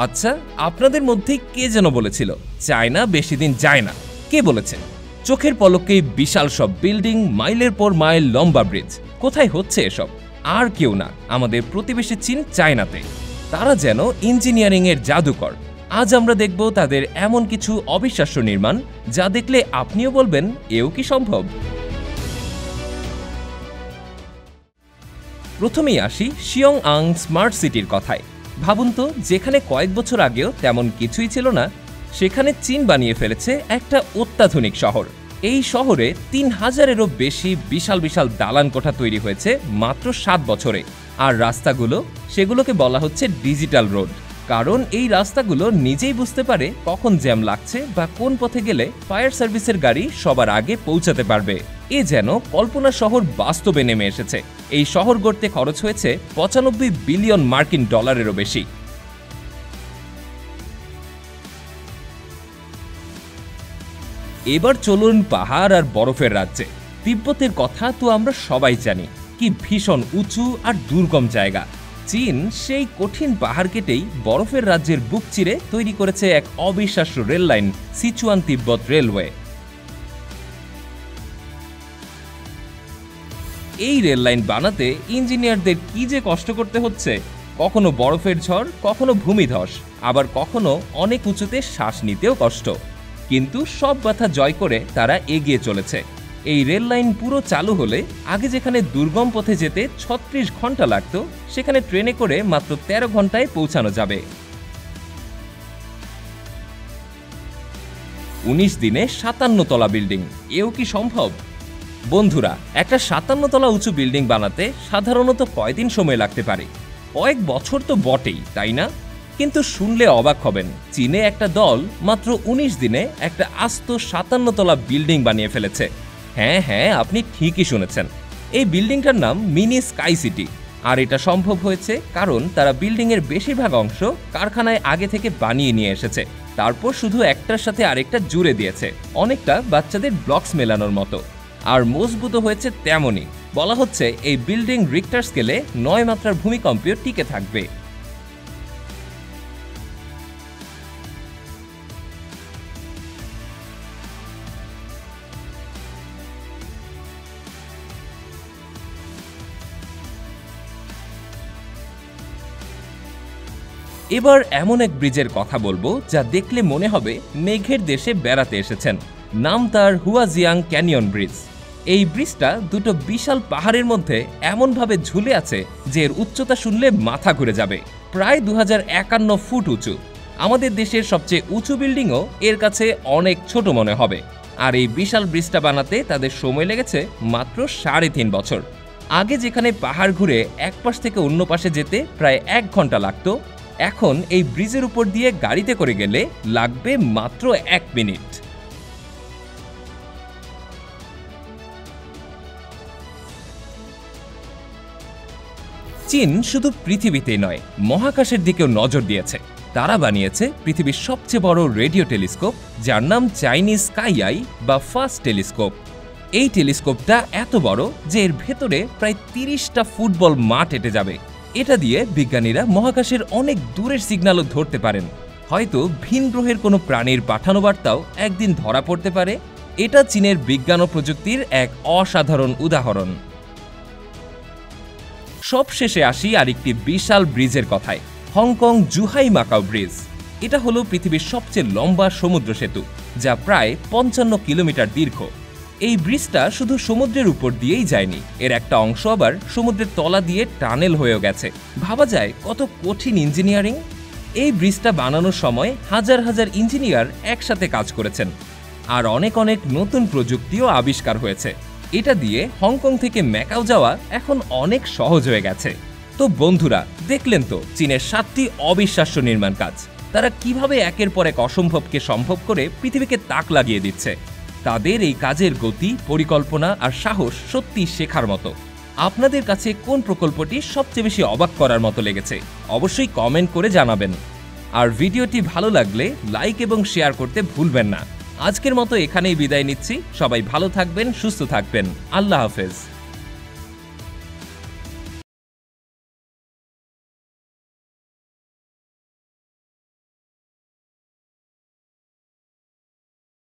আচ্ছা, আপনাদের মধ্যে কে যেন বলেছিল চায়না বেশি দিন যায় না? কে বলেছে? চোখের পলকেই বিশাল সব বিল্ডিং, মাইলের পর মাইল লম্বা ব্রিজ। কোথায় হচ্ছে এসব? আর কেউ না, আমাদের প্রতিবেশী চীন, চায়নাতে। তারা যেন ইঞ্জিনিয়ারিং এর জাদুকর। আজ আমরা দেখব তাদের এমন কিছু অবিশ্বাস্য নির্মাণ যা দেখলে আপনিও বলবেন এও কি সম্ভব। প্রথমেই আসি শিয়ংআং স্মার্ট সিটির কথায়। ভাবুন তো, যেখানে কয়েক বছর আগেও তেমন কিছুই ছিল না, সেখানে চীন বানিয়ে ফেলেছে একটা অত্যাধুনিক শহর। এই শহরে ৩,০০০-এরও বেশি বিশাল বিশাল দালান কোঠা তৈরি হয়েছে মাত্র ৭ বছরে। আর রাস্তাগুলো, সেগুলোকে বলা হচ্ছে ডিজিটাল রোড, কারণ এই রাস্তাগুলো নিজেই বুঝতে পারে কখন জ্যাম লাগছে বা কোন পথে গেলে ফায়ার সার্ভিসের গাড়ি সবার আগে পৌঁছাতে পারবে। এ যেন কল্পনা শহর বাস্তবে নেমে এসেছে। এই শহর গড়তে খরচ হয়েছে ৯৫ বিলিয়ন মার্কিন ডলারেরও বেশি। এবার চলুন পাহাড় আর বরফের রাজ্যে। তিব্বতের কথা তো আমরা সবাই জানি, কি ভীষণ উঁচু আর দুর্গম জায়গা। চীন সেই কঠিন পাহাড় কেটেই বরফের রাজ্যের বুক চিরে তৈরি করেছে এক অবিশ্বাস্য রেল লাইন, সিচুয়ান তিব্বত রেলওয়ে। এই রেল লাইন বানাতে ইঞ্জিনিয়ারদের কি যে কষ্ট করতে হচ্ছে! কখনো বরফের ঝড়, কখনো ভূমিধস, আবার কখনো অনেক উঁচুতে শ্বাস নিতেও কষ্ট। কিন্তু সব বাধা জয় করে তারা এগিয়ে চলেছে। এই রেল লাইন পুরো চালু হলে আগে যেখানে দুর্গম পথে যেতে ৩৬ ঘন্টা লাগত, সেখানে ট্রেনে করে মাত্র ১৩ ঘন্টায় পৌঁছানো যাবে। ১৯ দিনে ৫৭ তলা বিল্ডিং, এও কি সম্ভব? বন্ধুরা, একটা ৫৭ তলা উঁচু বিল্ডিং বানাতে সাধারণত কয়দিন সময় লাগতে পারে? কয়েক বছর তো বটেই, তাই না? কিন্তু শুনলে অবাক হবেন, চীনে একটা দল মাত্র ১৯ দিনে একটা আস্ত ৫৭ তলা বিল্ডিং বানিয়ে ফেলেছে। হ্যাঁ, আপনি ঠিকই শুনেছেন। এই বিল্ডিংটার নাম মিনি স্কাই সিটি। আর এটা সম্ভব হয়েছে কারণ তারা বিল্ডিংয়ের বেশিরভাগ অংশ কারখানায় আগে থেকে বানিয়ে নিয়ে এসেছে, তারপর শুধু একটার সাথে আরেকটা জুড়ে দিয়েছে, অনেকটা বাচ্চাদের ব্লকস মেলানোর মতো। আর মজবুত হয়েছে তেমনই। বলা হচ্ছে এই বিল্ডিং রিক্টার স্কেলে ৯ মাত্রার ভূমিকম্পেও টিকে থাকবে। এবার এমন এক ব্রিজের কথা বলবো যা দেখলে মনে হবে মেঘের দেশে বেড়াতে এসেছেন। নাম তার হুয়াজিয়াং ক্যানিয়ন ব্রিজ। এই ব্রিজটা দুটো বিশাল পাহাড়ের মধ্যে এমনভাবে ঝুলে আছে যে এর উচ্চতা শুনলে মাথা ঘুরে যাবে। প্রায় ২০৫১ ফুট উঁচু। আমাদের দেশের সবচেয়ে উঁচু বিল্ডিংও এর কাছে অনেক ছোট মনে হবে। আর এই বিশাল ব্রিজটা বানাতে তাদের সময় লেগেছে মাত্র ৩.৫ বছর। আগে যেখানে পাহাড় ঘুরে এক পাশ থেকে অন্য পাশে যেতে প্রায় ১ ঘন্টা লাগতো, এখন এই ব্রিজের উপর দিয়ে গাড়িতে করে গেলে লাগবে মাত্র ১ মিনিট। চীন শুধু পৃথিবীতেই নয়, মহাকাশের দিকেও নজর দিয়েছে। তারা বানিয়েছে পৃথিবীর সবচেয়ে বড় রেডিও টেলিস্কোপ, যার নাম চাইনিজ স্কাই আই বা ফাস্ট টেলিস্কোপ। এই টেলিস্কোপটা এত বড় যে এর ভেতরে প্রায় ৩০টা ফুটবল মাঠ এঁটে যাবে। এটা দিয়ে বিজ্ঞানীরা মহাকাশের অনেক দূরের সিগন্যালও ধরতে পারেন। হয়তো ভিন গ্রহের কোনো প্রাণীর পাঠানো বার্তাও একদিন ধরা পড়তে পারে। এটা চীনের বিজ্ঞান ও প্রযুক্তির এক অসাধারণ উদাহরণ। সবশেষে আসি আরেকটি বিশাল ব্রিজের কথায়, হংকং জুহাই মাকাও ব্রিজ। এটা হলো পৃথিবীর সবচেয়ে লম্বা সমুদ্র সেতু, যা প্রায় ৫৫ কিলোমিটার দীর্ঘ। এই ব্রিজটা শুধু সমুদ্রের উপর দিয়েই যায়নি, এর একটা অংশ আবার সমুদ্রের তলা দিয়ে টানেল হয়েও গেছে। ভাবা যায় কত কঠিন ইঞ্জিনিয়ারিং! এই ব্রিজটা বানানোর সময় হাজার হাজার ইঞ্জিনিয়ার একসাথে কাজ করেছেন, আর অনেক নতুন প্রযুক্তিও আবিষ্কার হয়েছে। এটা দিয়ে হংকং থেকে ম্যাকাও যাওয়া এখন অনেক সহজ হয়ে গেছে। তো বন্ধুরা, দেখলেন তো চীনের ৭টি অবিশ্বাস্য নির্মাণ কাজ। তারা কিভাবে একের পর এক অসম্ভবকে সম্ভব করে পৃথিবীকে তাক লাগিয়ে দিচ্ছে। তাদের এই কাজের গতি, পরিকল্পনা আর সাহস সত্যি শেখার মতো। আপনাদের কাছে কোন প্রকল্পটি সবচেয়ে বেশি অবাক করার মতো লেগেছে অবশ্যই কমেন্ট করে জানাবেন। আর ভিডিওটি ভালো লাগলে লাইক এবং শেয়ার করতে ভুলবেন না। আজকের মতো এখানেই বিদায় নিচ্ছি। সবাই ভালো থাকবেন, সুস্থ থাকবেন। আল্লাহ হাফেজ।